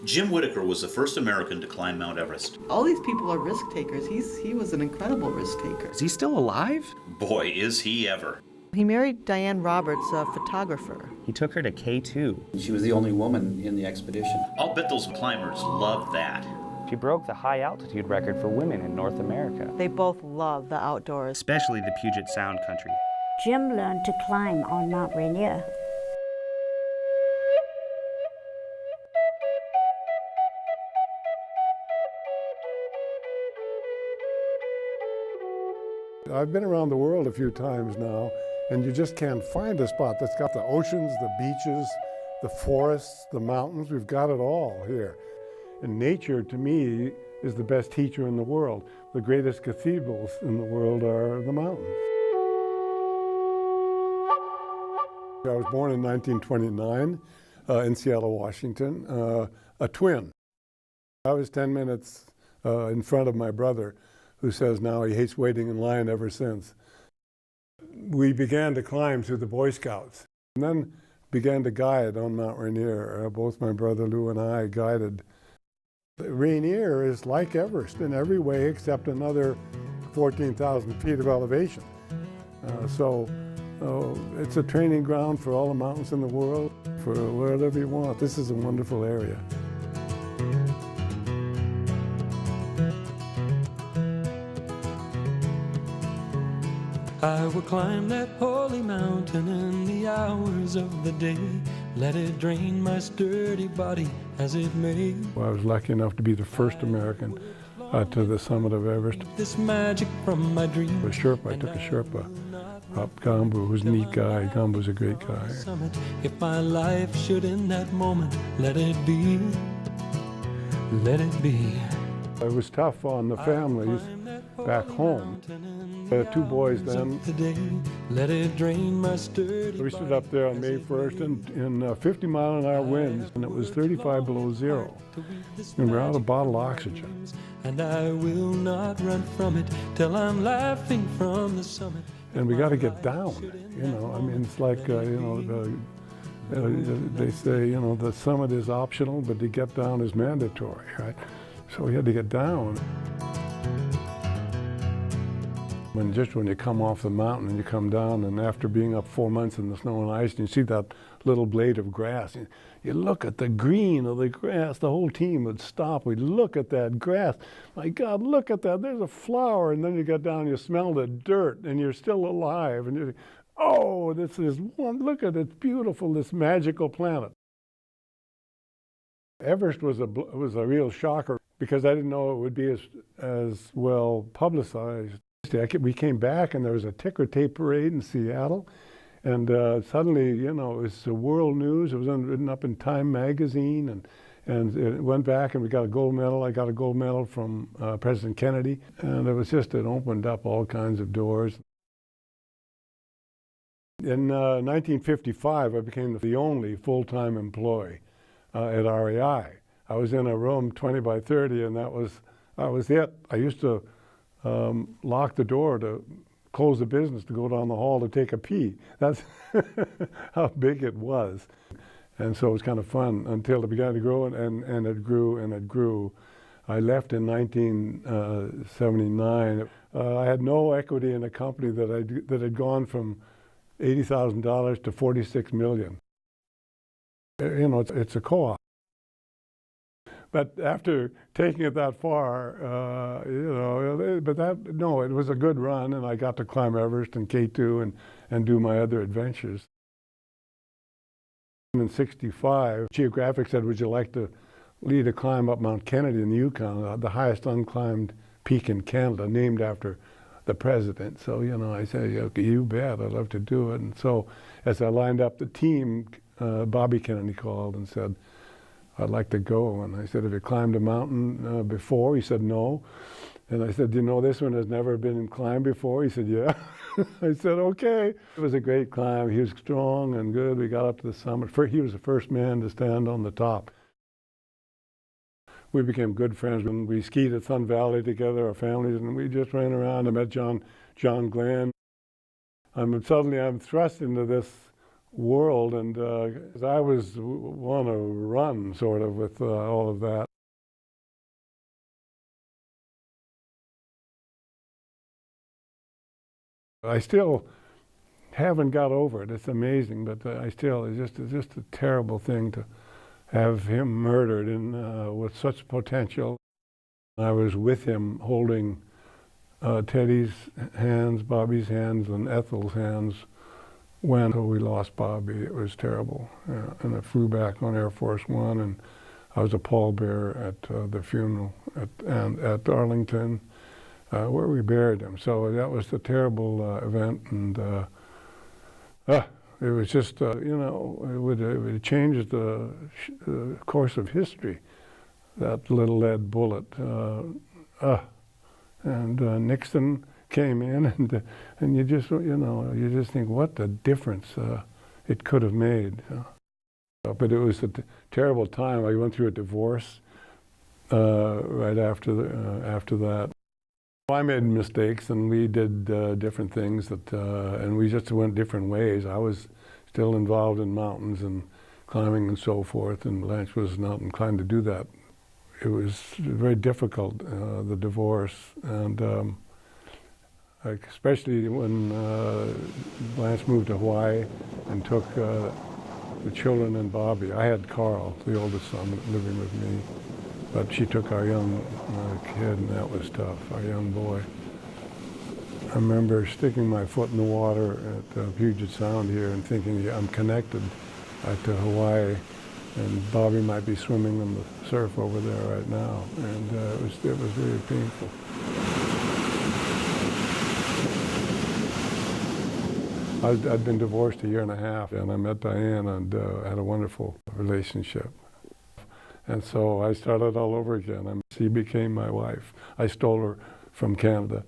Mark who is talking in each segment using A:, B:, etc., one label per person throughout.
A: Jim Whitaker was the first American to climb Mount Everest.
B: All these people are risk takers. He was an incredible risk taker.
C: Is he still alive?
A: Boy, is he ever.
B: He married Dianne Roberts, a photographer.
C: He took her to K2.
D: She was the only woman in the expedition.
A: I'll bet those climbers love that.
C: She broke the high altitude record for women in North America,
B: They both love the outdoors.
C: especially the Puget Sound country.
E: Jim learned to climb on Mount Rainier.
F: I've been around the world a few times now, and you just can't find a spot that's got the oceans, the beaches, the forests, the mountains. We've got it all here. And nature, to me, is the best teacher in the world. The greatest cathedrals in the world are the mountains. I was born in 1929 in Seattle, Washington, a twin. I was 10 minutes in front of my brother, who says now he hates waiting in line ever since. We began to climb through the Boy Scouts, and then began to guide on Mount Rainier. Both my brother Lou and I guided. Rainier is like Everest in every way except another 14,000 feet of elevation. It's a training ground for all the mountains in the world, for whatever you want. This is a wonderful area.
G: I will climb that holy mountain in the hours of the day. Let it drain my sturdy body as it may.
F: I was lucky enough to be the first American to the summit of Everest.
G: This magic from my dream.
F: A Sherpa, I took a Sherpa up. Gombo, who's a neat guy. Gombo's a great guy.
G: If my life should end that moment, let it be. Let it be.
F: It was tough on the families back home. I had two boys then.
G: Let it drain my sturdy.
F: We stood up there on May 1st in 50-mile-an-hour winds, and it was 35 below zero. And we're out of bottled oxygen.
G: And I will not run from it till I'm laughing from the summit.
F: And we got to get down, you know. I mean, it's like, they say, you know, the summit is optional, but to get down is mandatory, right? So we had to get down. When you come off the mountain and you come down, and after being up 4 months in the snow and ice, and you see that little blade of grass, you look at the green of the grass, the whole team would stop. We'd look at that grass. My God, look at that, there's a flower. And then you get down, you smell the dirt, and you're still alive. And you, oh, this is one, look at it, it's beautiful, this magical planet. Everest was a real shocker because I didn't know it would be as well publicized. We came back and there was a ticker tape parade in Seattle, and suddenly, you know, it was the world news. It was written up in Time magazine, and it went back and we got a gold medal. I got a gold medal from President Kennedy, and it opened up all kinds of doors. In 1955, I became the only full-time employee at REI. I was in a room 20 by 30, and that was it. I used to lock the door to close the business to go down the hall to take a pee. That's how big it was. And so it was kind of fun until it began to grow, and it grew and it grew. I left in 1979. I had no equity in a company that had gone from $80,000 to $46 million. You know, it's a co-op. But after taking it that far, you know, it was a good run, and I got to climb Everest and K2 and do my other adventures. In '65, Geographic said, would you like to lead a climb up Mount Kennedy in the Yukon, the highest unclimbed peak in Canada, named after the president. So, you know, I said, okay, you bet, I'd love to do it. And so as I lined up the team, Bobby Kennedy called and said, I'd like to go. And I said, have you climbed a mountain before? He said, no. And I said, do you know this one has never been climbed before? He said, yeah. I said, okay. It was a great climb. He was strong and good. We got up to the summit. He was the first man to stand on the top. We became good friends when we skied at Sun Valley together, our families, and we just ran around. I met John Glenn. Suddenly I'm thrust into this world, and I was on a run, sort of, with all of that. I still haven't got over it. It's amazing, but it's just a terrible thing to have him murdered with such potential. I was with him holding Teddy's hands, Bobby's hands, and Ethel's hands when we lost Bobby. It was terrible. And I flew back on Air Force One, and I was a pallbearer at the funeral at Arlington, where we buried him. So that was a terrible event, and it was just, it would change the course of history, that little lead bullet. And Nixon came in, and you just think what the difference it could have made. But it was a terrible time. I went through a divorce right after that. I made mistakes, and we did different things and we just went different ways. I was still involved in mountains and climbing and so forth, and Blanche was not inclined to do that. It was very difficult, the divorce, and especially when Blanche moved to Hawaii and took the children and Bobby. I had Carl, the oldest son, living with me, but she took our young kid, and that was tough, our young boy. I remember sticking my foot in the water at Puget Sound here and thinking, yeah, I'm connected to Hawaii, and Bobby might be swimming in the surf over there right now, and it was really painful. I'd been divorced 1.5 years, and I met Dianne and had a wonderful relationship. And so I started all over again, and she became my wife. I stole her from Canada.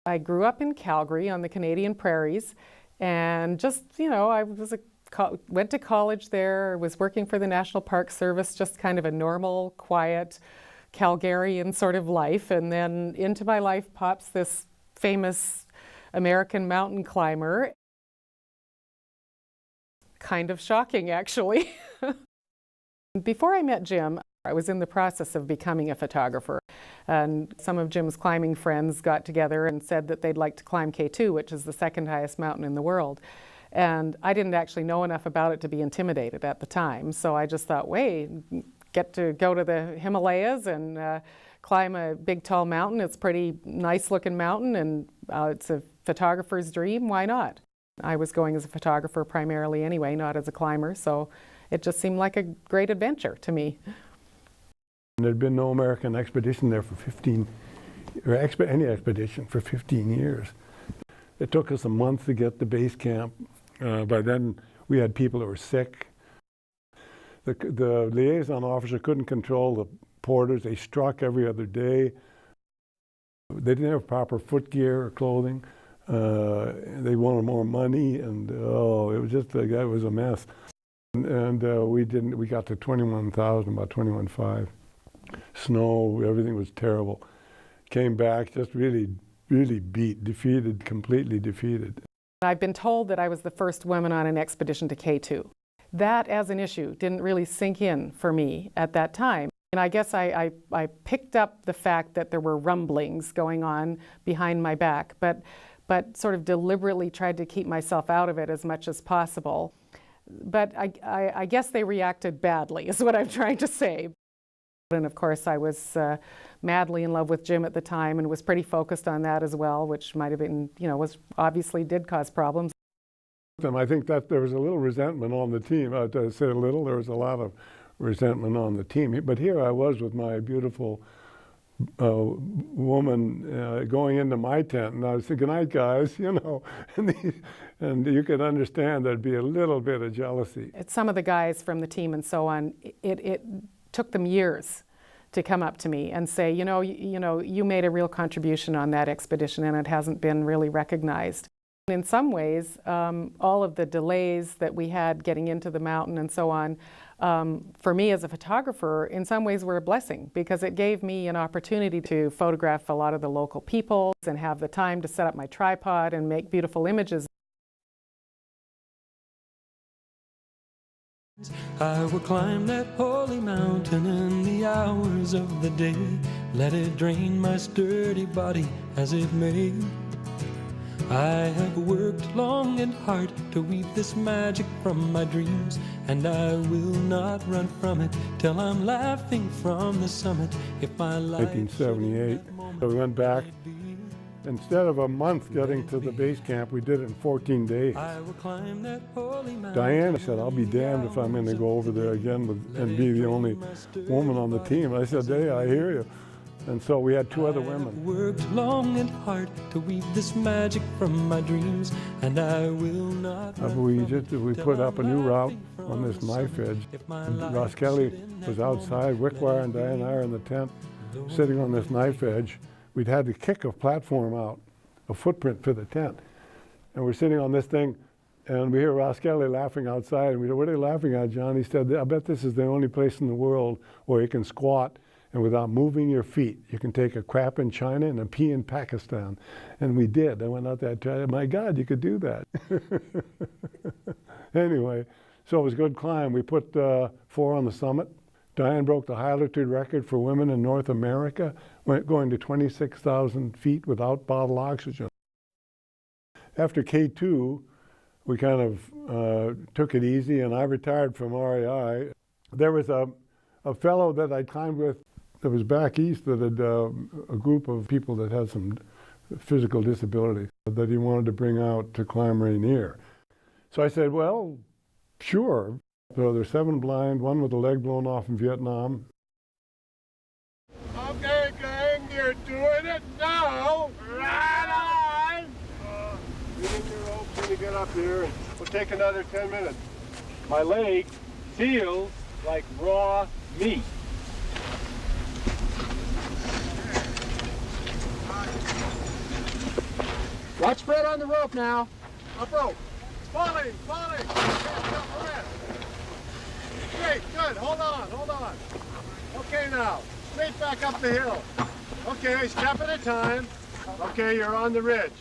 H: I grew up in Calgary on the Canadian prairies, and just, I went to college there, was working for the National Park Service, just kind of a normal, quiet Calgarian sort of life. And then into my life pops this famous American mountain climber. Kind of shocking, actually. Before I met Jim, I was in the process of becoming a photographer. And some of Jim's climbing friends got together and said that they'd like to climb K2, which is the second highest mountain in the world. And I didn't actually know enough about it to be intimidated at the time. So I just thought, wait, get to go to the Himalayas and climb a big tall mountain. It's a pretty nice looking mountain, and it's a photographer's dream. Why not? I was going as a photographer primarily anyway, not as a climber. So it just seemed like a great adventure to me.
F: There'd been no American expedition there for any expedition for 15 years. It took us a month to get to base camp. By then, we had people that were sick. The liaison officer couldn't control the porters. They struck every other day. They didn't have proper footgear or clothing. They wanted more money, and it was a mess. And we got to 21,000, about 21,500. Snow, everything was terrible. Came back just really defeated, completely defeated.
H: I've been told that I was the first woman on an expedition to K2. That as an issue didn't really sink in for me at that time. And I guess I picked up the fact that there were rumblings going on behind my back, but sort of deliberately tried to keep myself out of it as much as possible. But I guess they reacted badly, is what I'm trying to say. And of course, I was madly in love with Jim at the time and was pretty focused on that as well, which might have been, was obviously did cause problems.
F: I think that there was a little resentment on the team. To say a little, there was a lot of resentment on the team. But here I was with my beautiful woman going into my tent, and I was thinking, "Good night, guys," and you could understand there'd be a little bit of jealousy.
H: Some of the guys from the team and so on, it took them years to come up to me and say, you made a real contribution on that expedition, and it hasn't been really recognized. In some ways, all of the delays that we had getting into the mountain and so on, for me as a photographer, in some ways were a blessing, because it gave me an opportunity to photograph a lot of the local people and have the time to set up my tripod and make beautiful images.
G: I will climb that holy mountain in the hours of the day. Let it drain my sturdy body as it may. I have worked long and hard to weave this magic from my dreams, and I will not run from it till I'm laughing from the summit. If my life
F: 1978. So we went back. Instead of a month getting to the base camp, we did it in 14 days.
G: I will climb that holy mountain.
F: Diane said, I'll be damned if I'm going to go over there again and be the only woman on the team. I said, hey, I hear you. And so we had 2 other women.
G: I worked long and hard to weave this magic from my dreams, and I will not
F: We put up a new route on this knife edge. Ross Kelly was outside, Wickwire and Diane and I are in the tent, sitting on this knife edge. We'd had to kick a platform out, a footprint for the tent. And we're sitting on this thing, and we hear Ross Kelly laughing outside. And we go, what are you laughing at, John? He said, I bet this is the only place in the world where you can squat and without moving your feet, you can take a crap in China and a pee in Pakistan. And we did. I went out there and tried, my God, you could do that. Anyway, so it was a good climb. We put 4 on the summit. Diane broke the high altitude record for women in North America, going to 26,000 feet without bottled oxygen. After K2, we kind of took it easy, and I retired from REI. There was a fellow that I climbed with that was back east that had a group of people that had some physical disability that he wanted to bring out to climb Rainier. So I said, well, sure. So there's 7 blind, 1 with a leg blown off in Vietnam.
I: Okay, gang, you're doing it now. Right on. Get in your ropes when you get up here, and we'll take another 10 minutes. My leg feels like raw meat. Watch spread on the rope now. Up rope. Falling, falling. Great, good. Hold on. Okay, now, straight back up the hill. Okay, step at a time. Okay, you're on the ridge.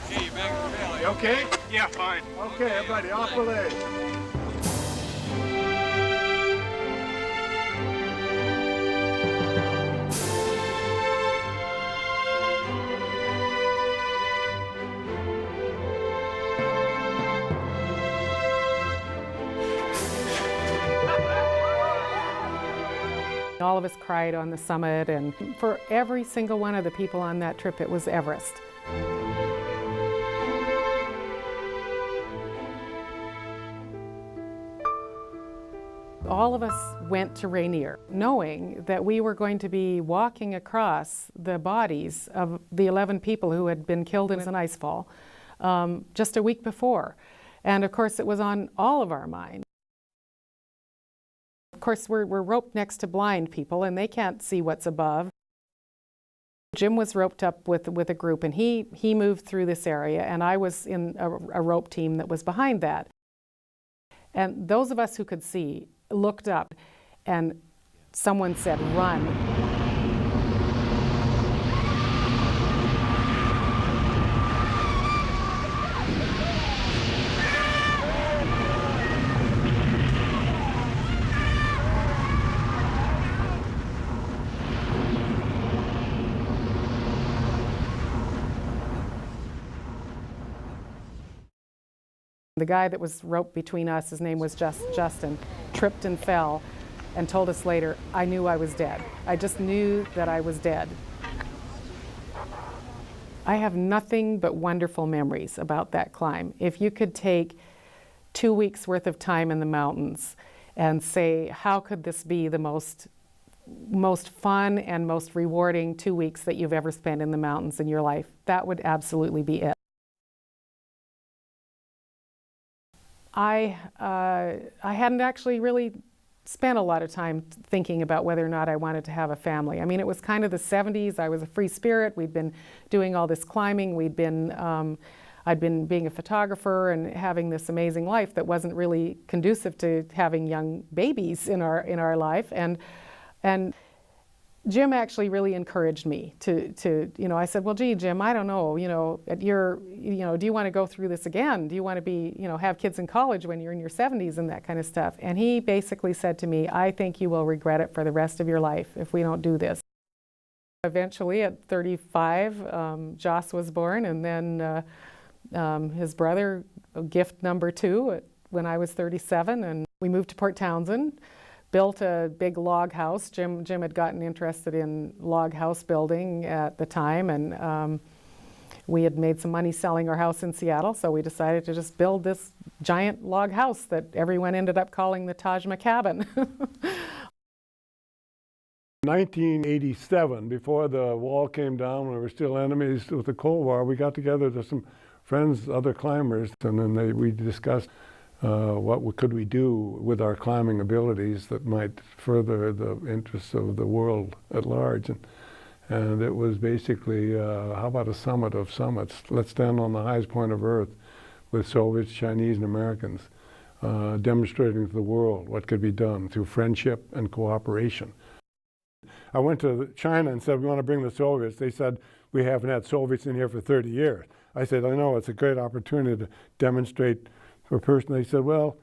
J: Okay, you back in the valley.
I: You okay?
J: Yeah, fine.
I: Okay, everybody, off the ledge.
H: All of us cried on the summit, and for every single one of the people on that trip, it was Everest. All of us went to Rainier, knowing that we were going to be walking across the bodies of the 11 people who had been killed in an icefall just a week before. And of course, it was on all of our minds. Of course, we're roped next to blind people, and they can't see what's above. Jim was roped up with a group, and he moved through this area, and I was in a rope team that was behind that. And those of us who could see looked up, and someone said, "Run." The guy that was roped between us, his name was Justin, tripped and fell and told us later, I knew I was dead. I just knew that I was dead. I have nothing but wonderful memories about that climb. If you could take 2 weeks worth of time in the mountains and say, how could this be the most fun and most rewarding 2 weeks that you've ever spent in the mountains in your life, that would absolutely be it. I hadn't actually really spent a lot of time thinking about whether or not I wanted to have a family. I mean, it was kind of the 70s. I was a free spirit. We'd been doing all this climbing. I'd been being a photographer and having this amazing life that wasn't really conducive to having young babies in our life. And Jim actually really encouraged me to, I said, well, gee, Jim, I don't know, do you want to go through this again? Do you want to be, have kids in college when you're in your 70s and that kind of stuff? And he basically said to me, I think you will regret it for the rest of your life if we don't do this. Eventually, at 35, Joss was born, and then his brother, gift number 2, when I was 37, and we moved to Port Townsend. Built a big log house. Jim had gotten interested in log house building at the time, and we had made some money selling our house in Seattle, so we decided to just build this giant log house that everyone ended up calling the Taj Mahal.
F: 1987, before the wall came down, we were still enemies with the Cold War, we got together to some friends, other climbers, and then we discussed what could we do with our climbing abilities that might further the interests of the world at large. And it was basically, how about a summit of summits? Let's stand on the highest point of Earth with Soviets, Chinese, and Americans, demonstrating to the world what could be done through friendship and cooperation. I went to China and said, we want to bring the Soviets. They said, we haven't had Soviets in here for 30 years. I said, I know, it's a great opportunity to demonstrate for a person. They said, well,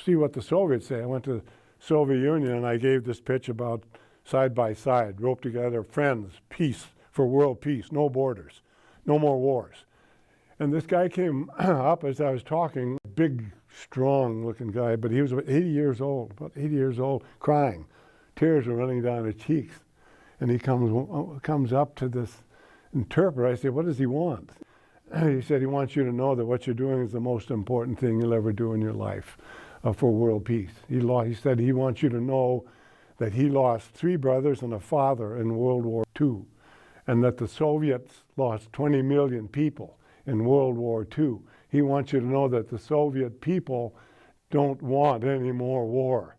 F: see what the Soviets say. I went to the Soviet Union and I gave this pitch about side by side, roped together, friends, peace, for world peace, no borders, no more wars. And this guy came up as I was talking, big, strong looking guy, but he was about 80 years old, crying. Tears were running down his cheeks. And he comes up to this interpreter. I said, what does he want? He said he wants you to know that what you're doing is the most important thing you'll ever do in your life for world peace. He said he wants you to know that he lost 3 brothers and a father in World War II, and that the Soviets lost 20 million people in World War II. He wants you to know that the Soviet people don't want any more war.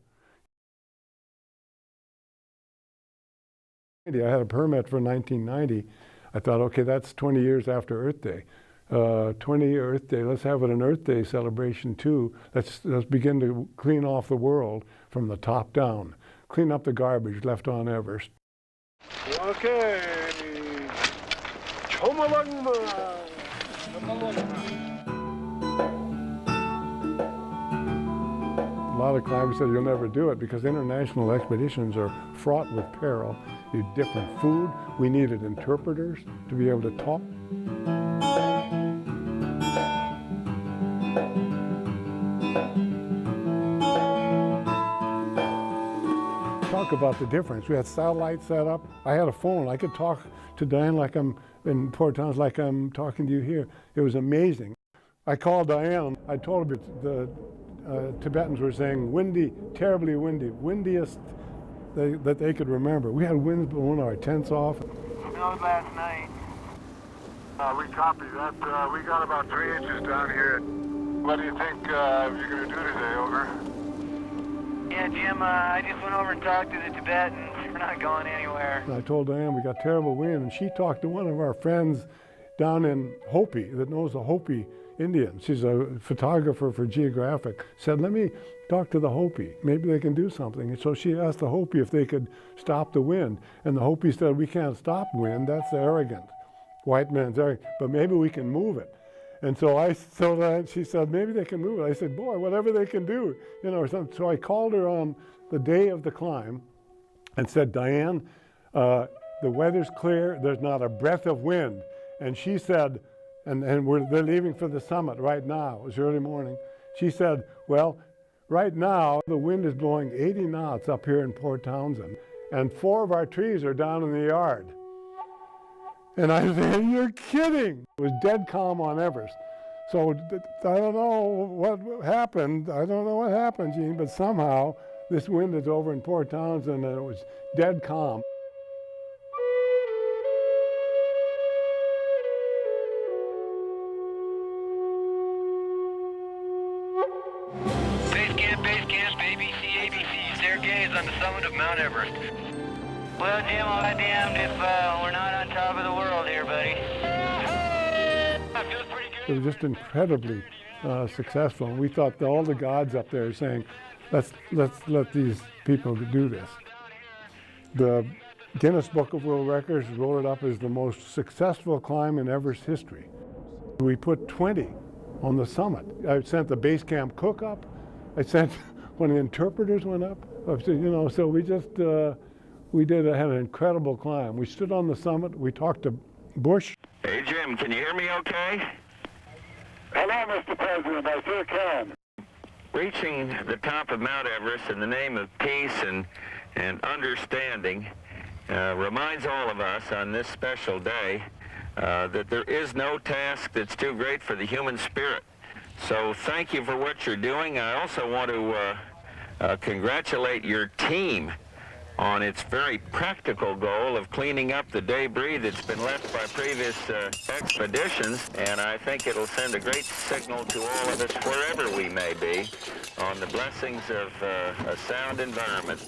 F: I had a permit for 1990. I thought, okay, that's 20 years after Earth Day. 20 Earth Day, let's have it an Earth Day celebration too. Let's begin to clean off the world from the top down. Clean up the garbage left on Everest.
I: Okay.
F: A lot of climbers said you'll never do it because international expeditions are fraught with peril. You need different food. We needed interpreters to be able to talk. Talk about the difference. We had satellites set up. I had a phone. I could talk to Dianne like I'm in Port Townsend, like I'm talking to you here. It was amazing. I called Dianne. I told her the Tibetans were saying windy, terribly windy, windiest that they could remember. We had winds blowing our tents off.
I: Snowed last night. We copy that. We got about 3 inches down here. What do you think you're going to do today, over?
J: Yeah, Jim, I just went over and talked to the Tibetans. We're not going anywhere.
F: And I told Dianne we got terrible wind, and she talked to one of our friends down in Hopi that knows the Hopi Indians. She's a photographer for Geographic. Said, let me talk to the Hopi. Maybe they can do something. And so she asked the Hopi if they could stop the wind. And the Hopi said, we can't stop wind. That's arrogant. White man's arrogant. But maybe we can move it. And so she said, maybe they can move it. I said, boy, whatever they can do, or something. So I called her on the day of the climb and said, Dianne, the weather's clear. There's not a breath of wind. And she said, and they're leaving for the summit right now. It was early morning. She said, well, right now the wind is blowing 80 knots up here in Port Townsend, and 4 of our trees are down in the yard. And I said, you're kidding. It was dead calm on Everest. So I don't know what happened. I don't know what happened, Gene, but somehow this wind is over in Port Townsend and it was dead calm.
J: Base camp, ABC, Sergey is on the summit of Mount Everest. Well, Jim, I'll be damned if we're not on top of the world here, buddy. Feels pretty good.
F: It was just incredibly successful. And we thought that all the gods up there saying, let's let these people do this. The Guinness Book of World Records wrote it up as the most successful climb in Everest history. We put 20 on the summit. I sent the base camp cook up. I sent when the interpreters went up. You know, so we just had an incredible climb. We stood on the summit. We talked to Bush.
J: Hey, Jim, can you hear me okay?
I: Hello, Mr. President. I sure can.
J: Reaching the top of Mount Everest in the name of peace and understanding reminds all of us on this special day that there is no task that's too great for the human spirit. So thank you for what you're doing. I also want to congratulate your team on its very practical goal of cleaning up the debris that's been left by previous expeditions, and I think it'll send a great signal to all of us, wherever we may be, on the blessings of a sound environment.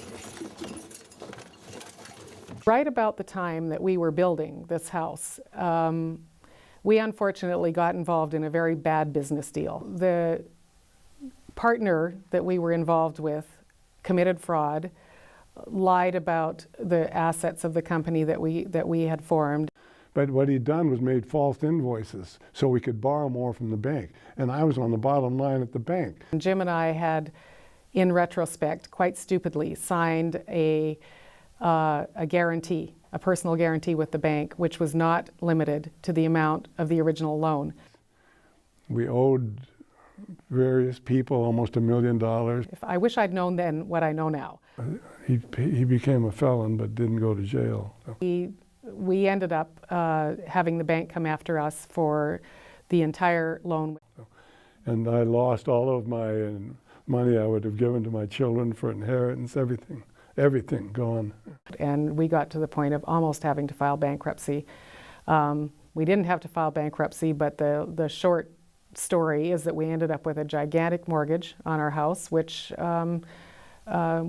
H: Right about the time that we were building this house, we unfortunately got involved in a very bad business deal. The partner that we were involved with committed fraud, lied about the assets of the company that we had formed.
F: But what he'd done was made false invoices so we could borrow more from the bank. And I was on the bottom line at the bank.
H: And Jim and I had, in retrospect, quite stupidly signed a guarantee, a personal guarantee with the bank, which was not limited to the amount of the original loan.
F: We owed various people almost $1 million.
H: I wish I'd known then what I know now.
F: He became a felon but didn't go to jail. So.
H: We ended up having the bank come after us for the entire loan.
F: And I lost all of my money I would have given to my children for inheritance, everything gone.
H: And we got to the point of almost having to file bankruptcy. We didn't have to file bankruptcy, but the short story is that we ended up with a gigantic mortgage on our house, which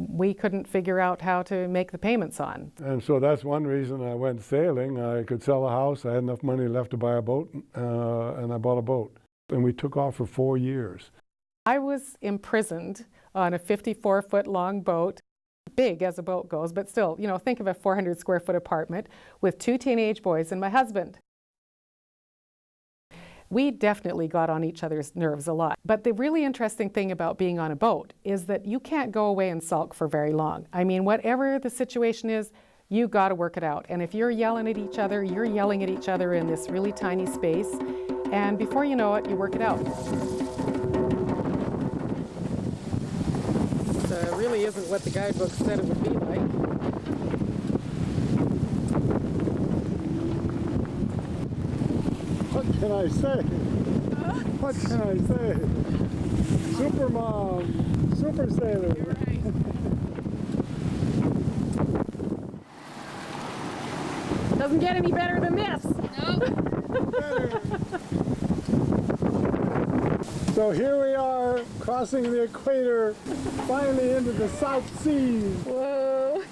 H: we couldn't figure out how to make the payments on.
F: And so that's one reason I went sailing. I could sell a house, I had enough money left to buy a boat, and I bought a boat. And we took off for 4 years.
H: I was imprisoned on a 54-foot long boat, big as a boat goes, but still, you know, think of a 400 square foot apartment with 2 teenage boys and my husband. We definitely got on each other's nerves a lot. But the really interesting thing about being on a boat is that you can't go away and sulk for very long. I mean, whatever the situation is, you got to work it out. And if you're yelling at each other, you're yelling at each other in this really tiny space. And before you know it, you work it out. It really isn't what the guidebook said it would be like.
F: What can I say? What can I say? Super mom, super sailor.
H: You're right. Doesn't get any better than this.
F: Better. So here we are, crossing the equator, finally into the South Seas.
H: Whoa.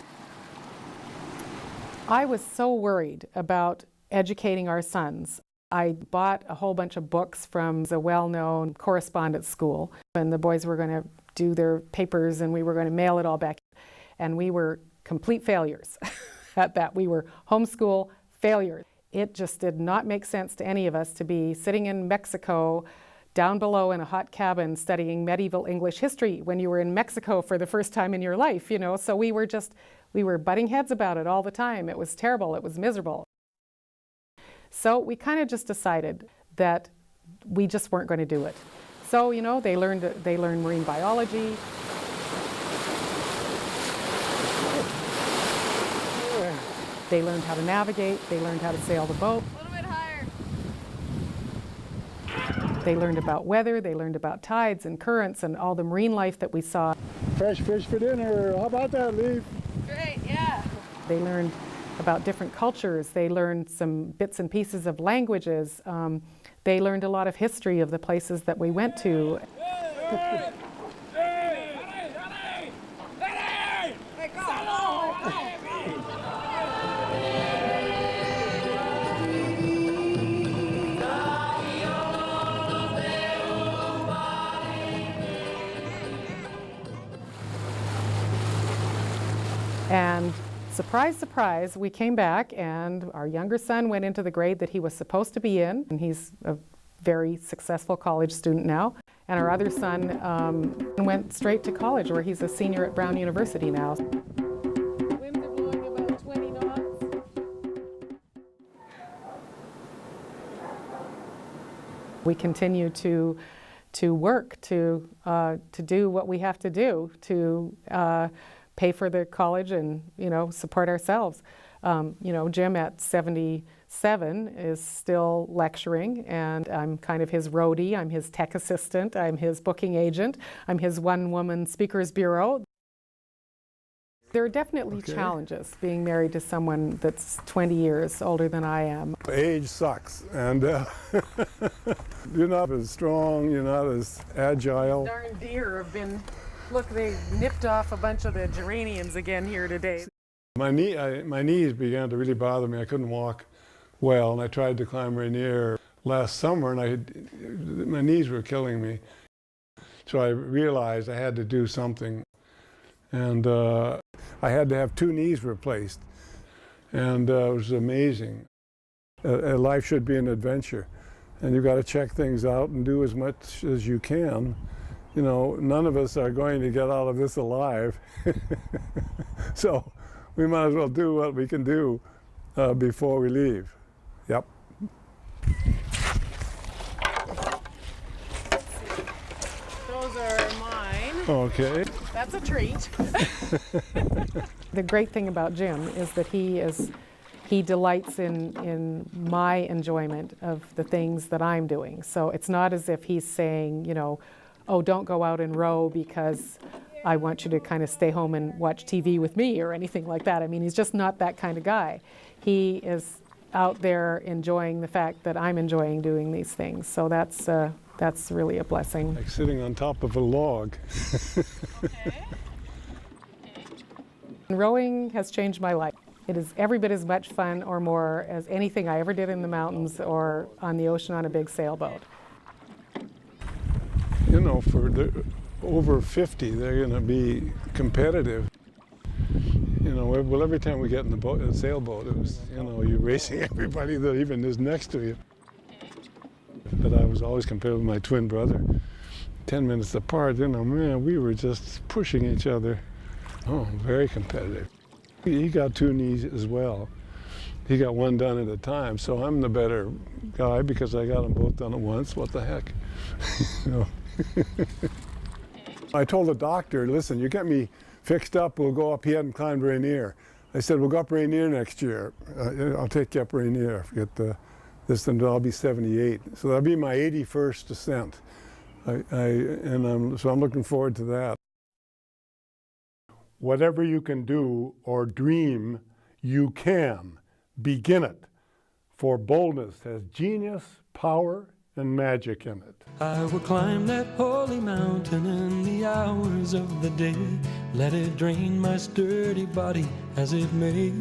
H: I was so worried about educating our sons. I bought a whole bunch of books from a well-known correspondence school, and the boys were going to do their papers and we were going to mail it all back. And we were complete failures at that. We were homeschool failures. It just did not make sense to any of us to be sitting in Mexico down below in a hot cabin studying medieval English history when you were in Mexico for the first time in your life, you know. So we were butting heads about it all the time. It was terrible. It was miserable. So we kind of just decided that we just weren't going to do it. So, you know, they learned marine biology. They learned how to navigate. They learned how to sail the boat.
K: A little bit higher.
H: They learned about weather. They learned about tides and currents and all the marine life that we saw.
F: Fresh fish for dinner. How about that, Leaf?
K: Great, yeah.
H: They learned about different cultures. They learned some bits and pieces of languages. They learned a lot of history of the places that we went to. And surprise, surprise, we came back and our younger son went into the grade that he was supposed to be in, and he's a very successful college student now. And our other son went straight to college, where he's a senior at Brown University now. Winds are blowing about 20 knots. We continue to work, to do what we have to do to pay for the college and, support ourselves. Jim at 77 is still lecturing, and I'm kind of his roadie. I'm his tech assistant. I'm his booking agent. I'm his one-woman speakers bureau. There are definitely challenges being married to someone that's 20 years older than I am.
F: Age sucks, and you're not as strong, you're not as agile.
H: Darn deer have been, look, they nipped off a bunch of the geraniums again here today.
F: My knees began to really bother me. I couldn't walk well, and I tried to climb Rainier last summer, and my knees were killing me. So I realized I had to do something, and I had to have 2 knees replaced, and it was amazing. Life should be an adventure, and you've got to check things out and do as much as you can. None of us are going to get out of this alive, so we might as well do what we can do before we leave. Yep.
H: Those are mine.
F: Okay.
H: That's a treat. The great thing about Jim is that he delights in my enjoyment of the things that I'm doing. So it's not as if he's saying, oh, don't go out and row because I want you to kind of stay home and watch TV with me or anything like that. I mean, he's just not that kind of guy. He is out there enjoying the fact that I'm enjoying doing these things. So that's really a blessing.
F: Like sitting on top of a log.
H: Rowing has changed my life. It is every bit as much fun or more as anything I ever did in the mountains or on the ocean on a big sailboat.
F: For the over 50, they're going to be competitive. Well, every time we get in the sailboat, it was, you're racing everybody that even is next to you. But I was always compared with my twin brother. 10 minutes apart, man, we were just pushing each other. Oh, very competitive. He got 2 knees as well. He got one done at a time, so I'm the better guy because I got them both done at once. What the heck? I told the doctor, listen, you get me fixed up, we'll go up. He hadn't climbed Rainier. I said, we'll go up Rainier next year. I'll take you up Rainier. Forget this, and I'll be 78. So that'll be my 81st ascent. So I'm looking forward to that. Whatever you can do or dream, you can. Begin it. For boldness has genius, power, and magic in it.
G: I will climb that holy mountain in the hours of the day. Let it drain my sturdy body as it may.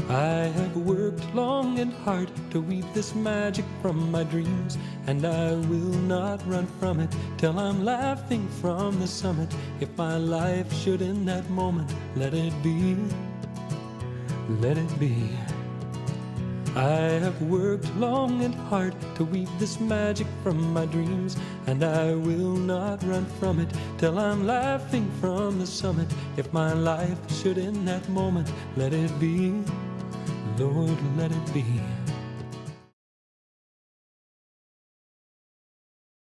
G: I have worked long and hard to weave this magic from my dreams, and I will not run from it till I'm laughing from the summit. If my life should end that moment, let it be. Let it be. I have worked long and hard to weave this magic from my dreams, and I will not run from it till I'm laughing from the summit. If my life should end that moment, let it be. Lord, let it be.